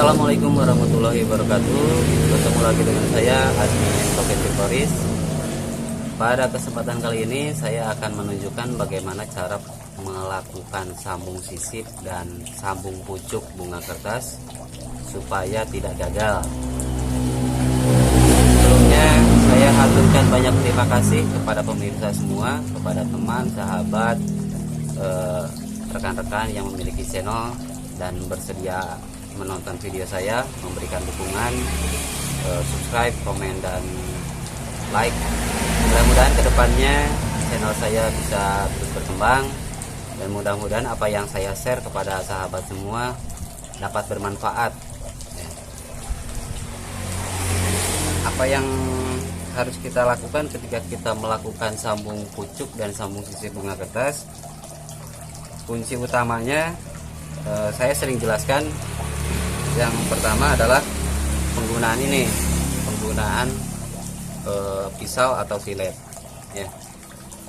Assalamualaikum warahmatullahi wabarakatuh. Bertemu lagi dengan saya admin Token Tutoris. Pada kesempatan kali ini saya akan menunjukkan bagaimana cara melakukan sambung sisip dan sambung pucuk bunga kertas supaya tidak gagal. Sebelumnya saya haturkan banyak terima kasih kepada pemirsa semua, kepada teman, sahabat, rekan-rekan yang memiliki channel dan bersedia menonton video saya, memberikan dukungan, subscribe, komen, dan like. Mudah-mudahan kedepannya channel saya bisa terus berkembang, dan mudah-mudahan apa yang saya share kepada sahabat semua dapat bermanfaat. Apa yang harus kita lakukan ketika kita melakukan sambung pucuk dan sambung sisip bunga kertas? Kunci utamanya saya sering jelaskan. Yang pertama adalah penggunaan pisau atau silet ya.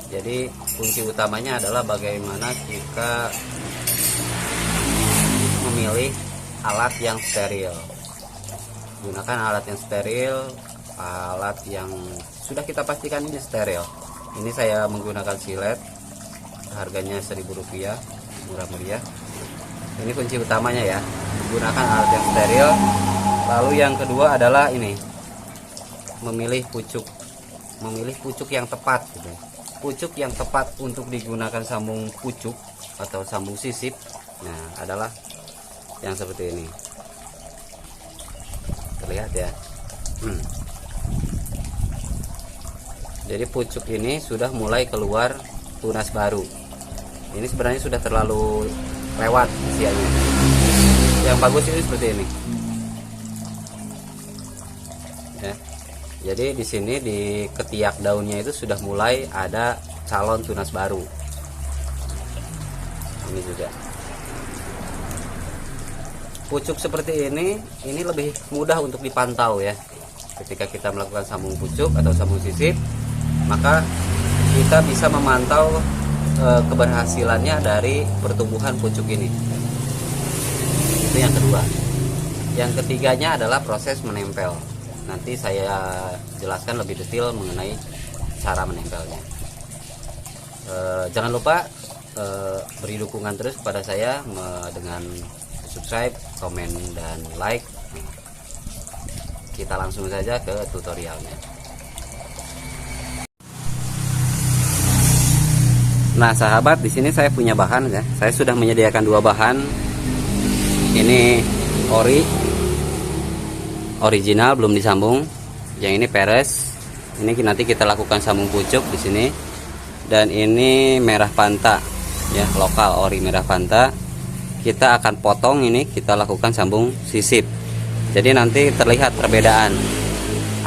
Jadi kunci utamanya adalah bagaimana kita memilih alat yang steril. Gunakan alat yang steril, alat yang sudah kita pastikan ini steril. Ini saya menggunakan silet, harganya Rp1.000, murah meriah. Ini kunci utamanya ya, menggunakan alat yang steril. Lalu yang kedua adalah ini, memilih pucuk yang tepat gitu. Pucuk yang tepat untuk digunakan sambung pucuk atau sambung sisip, nah adalah yang seperti ini. Terlihat ya. Jadi pucuk ini sudah mulai keluar tunas baru. Ini sebenarnya sudah terlalu lewat usianya. Yang bagus ini seperti ini ya. Jadi di sini di ketiak daunnya itu sudah mulai ada calon tunas baru. Ini juga pucuk seperti ini lebih mudah untuk dipantau ya. Ketika kita melakukan sambung pucuk atau sambung sisip, maka kita bisa memantau keberhasilannya dari pertumbuhan pucuk ini. Itu yang kedua. Yang ketiganya adalah proses menempel. Nanti saya jelaskan lebih detail mengenai cara menempelnya. Jangan lupa beri dukungan terus kepada saya dengan subscribe, komen, dan like. Kita langsung saja ke tutorialnya. Nah sahabat, di sini saya punya bahan ya. Saya sudah menyediakan dua bahan. Ini ori original belum disambung. Yang ini peres. Ini nanti kita lakukan sambung pucuk di sini. Dan ini merah panta ya, lokal ori merah panta. Kita akan potong ini, kita lakukan sambung sisip. Jadi nanti terlihat perbedaan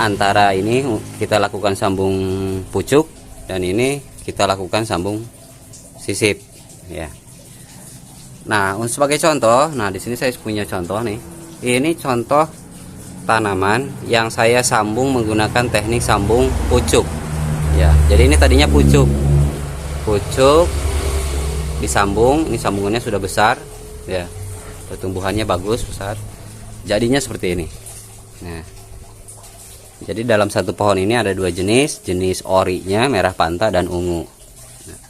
antara ini kita lakukan sambung pucuk dan ini kita lakukan sambung sisip ya. Nah, sebagai contoh, nah di sini saya punya contoh nih. Ini contoh tanaman yang saya sambung menggunakan teknik sambung pucuk ya. Jadi ini tadinya pucuk disambung, ini sambungannya sudah besar ya, pertumbuhannya bagus, besar, jadinya seperti ini. Nah, jadi dalam satu pohon ini ada dua jenis orinya merah panta dan ungu. Nah,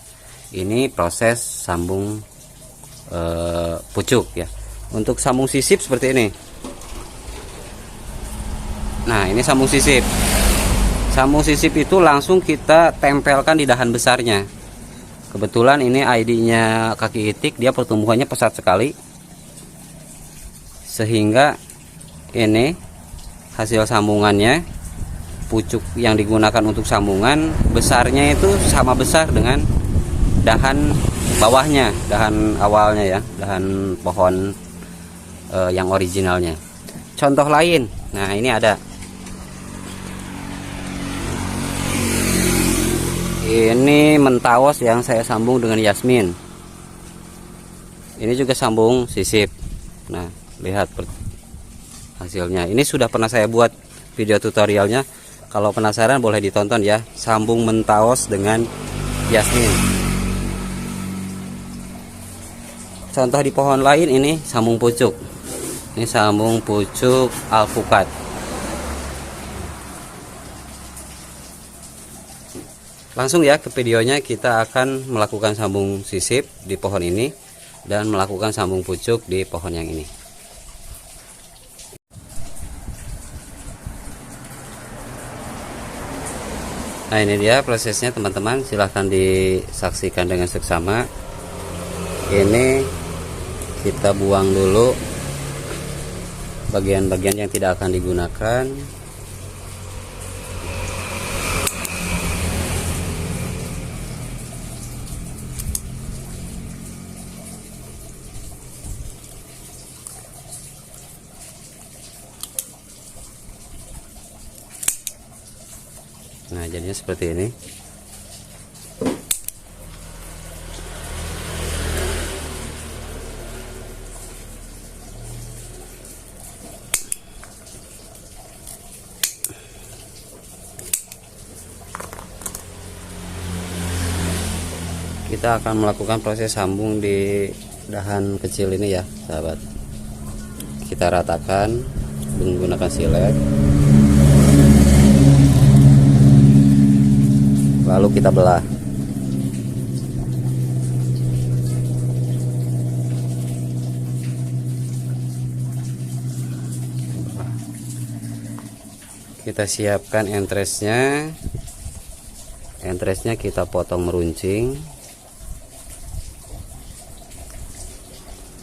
ini proses sambung pucuk ya. Untuk sambung sisip seperti ini. Nah, ini sambung sisip. Sambung sisip itu langsung kita tempelkan di dahan besarnya. Kebetulan ini ID-nya kaki itik, dia pertumbuhannya pesat sekali. Sehingga ini hasil sambungannya, pucuk yang digunakan untuk sambungan besarnya itu sama besar dengan dahan bawahnya, dahan awalnya ya, dahan pohon yang originalnya. Contoh lain, nah ini ada. Ini mentaos yang saya sambung dengan Yasmin. Ini juga sambung sisip. Nah, lihat hasilnya. Ini sudah pernah saya buat video tutorialnya. Kalau penasaran boleh ditonton ya. Sambung mentaos dengan Yasmin. Contoh di pohon lain ini sambung pucuk. Ini sambung pucuk alpukat. Langsung ya ke videonya, kita akan melakukan sambung sisip di pohon ini dan melakukan sambung pucuk di pohon yang ini. Nah, ini dia prosesnya teman-teman, silahkan disaksikan dengan seksama. Ini kita buang dulu bagian-bagian yang tidak akan digunakan. Nah, jadinya seperti ini. Kita akan melakukan proses sambung di dahan kecil ini ya, sahabat. Kita ratakan menggunakan silet. Lalu kita belah. Kita siapkan entresnya. Entresnya kita potong meruncing.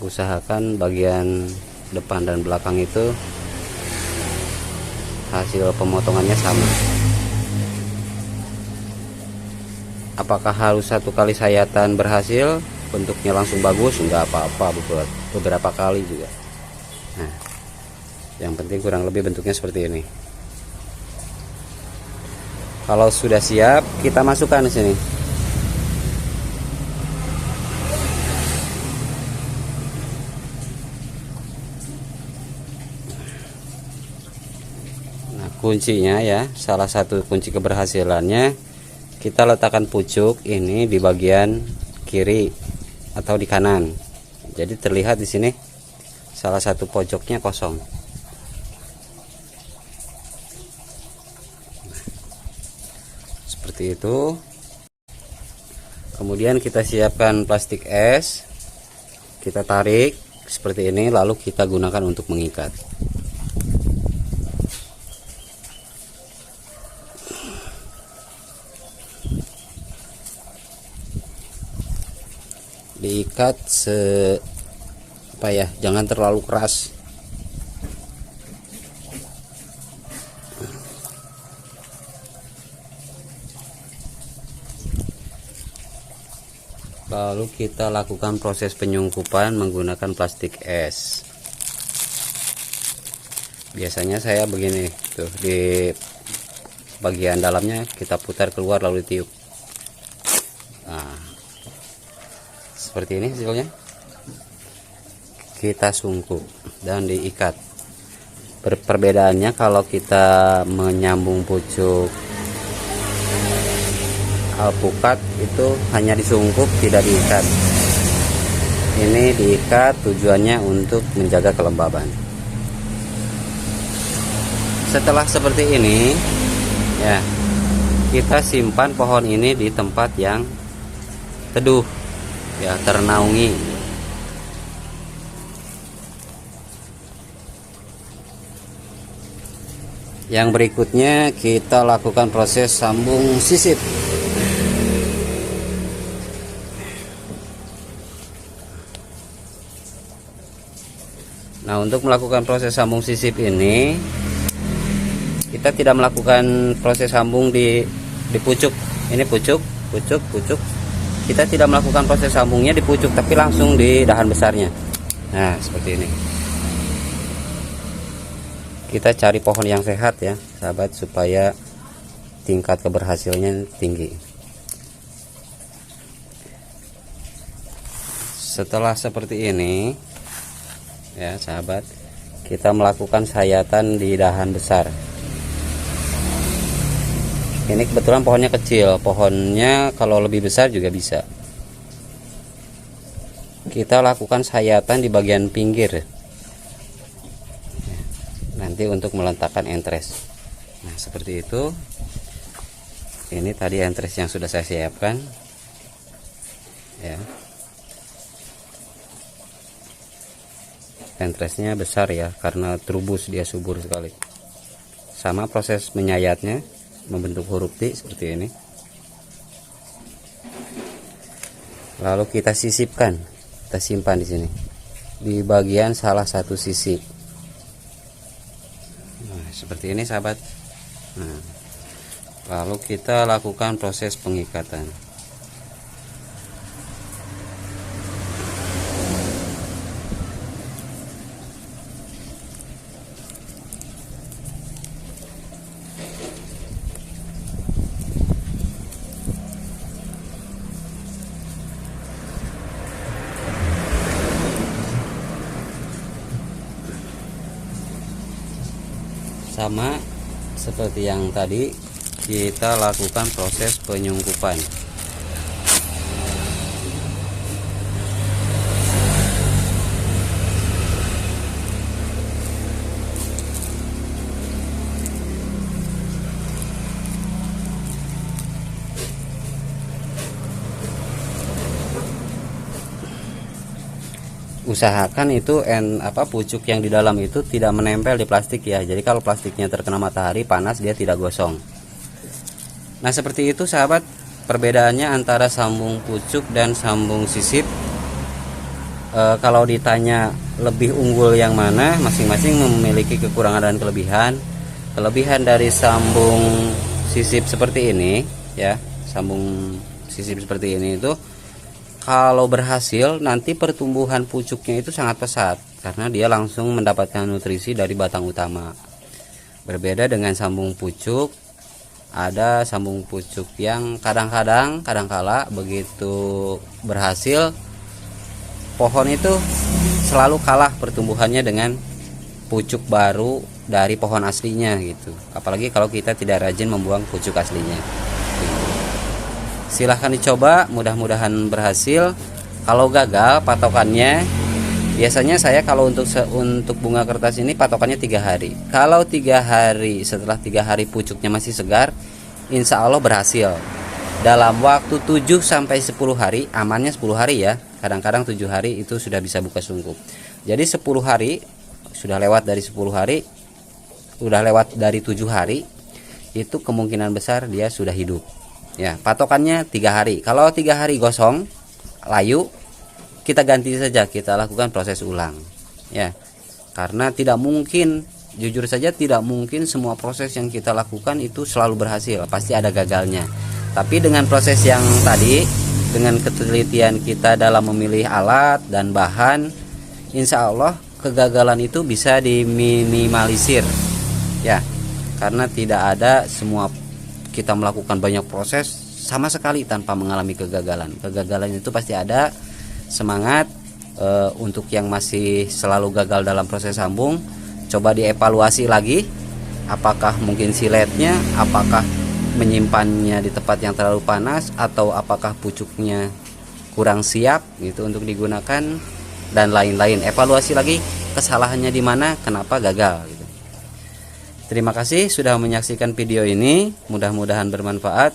Usahakan bagian depan dan belakang itu hasil pemotongannya sama. Apakah harus satu kali sayatan berhasil bentuknya langsung bagus? Enggak apa-apa, beberapa kali juga. Nah, yang penting kurang lebih bentuknya seperti ini. Kalau sudah siap, kita masukkan di sini. Nah, kuncinya ya, salah satu kunci keberhasilannya, kita letakkan pucuk ini di bagian kiri atau di kanan. Jadi terlihat di sini salah satu pojoknya kosong. Seperti itu. Kemudian kita siapkan plastik es. Kita tarik seperti ini, lalu kita gunakan untuk mengikat. Diikat jangan terlalu keras. Lalu kita lakukan proses penyungkupan menggunakan plastik es. Biasanya saya begini tuh, di bagian dalamnya kita putar keluar lalu tiup. Nah, seperti ini hasilnya. Kita sungkup dan diikat. Perbedaannya kalau kita menyambung pucuk alpukat itu hanya disungkup, tidak diikat. Ini diikat tujuannya untuk menjaga kelembaban. Setelah seperti ini ya, kita simpan pohon ini di tempat yang teduh ya, ternaungi. Yang berikutnya kita lakukan proses sambung sisip. Nah, untuk melakukan proses sambung sisip ini, kita tidak melakukan proses sambung di pucuk. Ini pucuk. Kita tidak melakukan proses sambungnya di pucuk, tapi langsung di dahan besarnya. Nah, seperti ini. Kita cari pohon yang sehat ya, sahabat, supaya tingkat keberhasilannya tinggi. Setelah seperti ini ya, sahabat, kita melakukan sayatan di dahan besar. Ini kebetulan pohonnya kecil, pohonnya kalau lebih besar juga bisa. Kita lakukan sayatan di bagian pinggir. nanti untuk meletakkan entres. Nah seperti itu. Ini tadi entres yang sudah saya siapkan ya. Entresnya besar ya, karena trubus dia subur sekali. Sama proses menyayatnya, membentuk huruf T seperti ini. Lalu kita sisipkan, kita simpan di sini di bagian salah satu sisi. Nah, seperti ini sahabat. Nah, lalu kita lakukan proses pengikatan. Sama seperti yang tadi, kita lakukan proses penyungkupan. Usahakan itu pucuk yang di dalam itu tidak menempel di plastik ya. Jadi kalau plastiknya terkena matahari panas, dia tidak gosong. Nah seperti itu sahabat, perbedaannya antara sambung pucuk dan sambung sisip. Kalau ditanya lebih unggul yang mana, masing-masing memiliki kekurangan dan kelebihan. Kelebihan dari sambung sisip seperti ini ya, sambung sisip seperti ini itu, kalau berhasil nanti pertumbuhan pucuknya itu sangat pesat karena dia langsung mendapatkan nutrisi dari batang utama. Berbeda dengan sambung pucuk, ada sambung pucuk yang kadangkala begitu berhasil, pohon itu selalu kalah pertumbuhannya dengan pucuk baru dari pohon aslinya gitu. Apalagi kalau kita tidak rajin membuang pucuk aslinya. Silahkan dicoba, mudah-mudahan berhasil. Kalau gagal patokannya, biasanya saya kalau untuk bunga kertas ini patokannya 3 hari. Kalau 3 hari, setelah 3 hari pucuknya masih segar, insya Allah berhasil. Dalam waktu 7 sampai 10 hari, amannya 10 hari ya. Kadang-kadang 7 hari itu sudah bisa buka sungkup. Jadi 10 hari, sudah lewat dari 10 hari, sudah lewat dari 7 hari, itu kemungkinan besar dia sudah hidup. Ya, patokannya 3 hari. Kalau 3 hari gosong, layu, kita ganti saja, kita lakukan proses ulang. Ya, karena tidak mungkin, jujur saja tidak mungkin semua proses yang kita lakukan itu selalu berhasil. Pasti ada gagalnya. Tapi dengan proses yang tadi, dengan ketelitian kita dalam memilih alat dan bahan, insya Allah kegagalan itu bisa diminimalisir. Ya, karena tidak ada semua kita melakukan banyak proses sama sekali tanpa mengalami kegagalan. Kegagalan itu pasti ada. Semangat untuk yang masih selalu gagal dalam proses sambung, coba dievaluasi lagi. Apakah mungkin siletnya, apakah menyimpannya di tempat yang terlalu panas, atau apakah pucuknya kurang siap gitu untuk digunakan, dan lain-lain. Evaluasi lagi kesalahannya di mana, kenapa gagal gitu. Terima kasih sudah menyaksikan video ini, mudah-mudahan bermanfaat.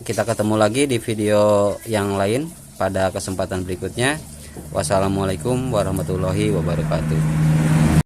Kita ketemu lagi di video yang lain pada kesempatan berikutnya. Wassalamualaikum warahmatullahi wabarakatuh.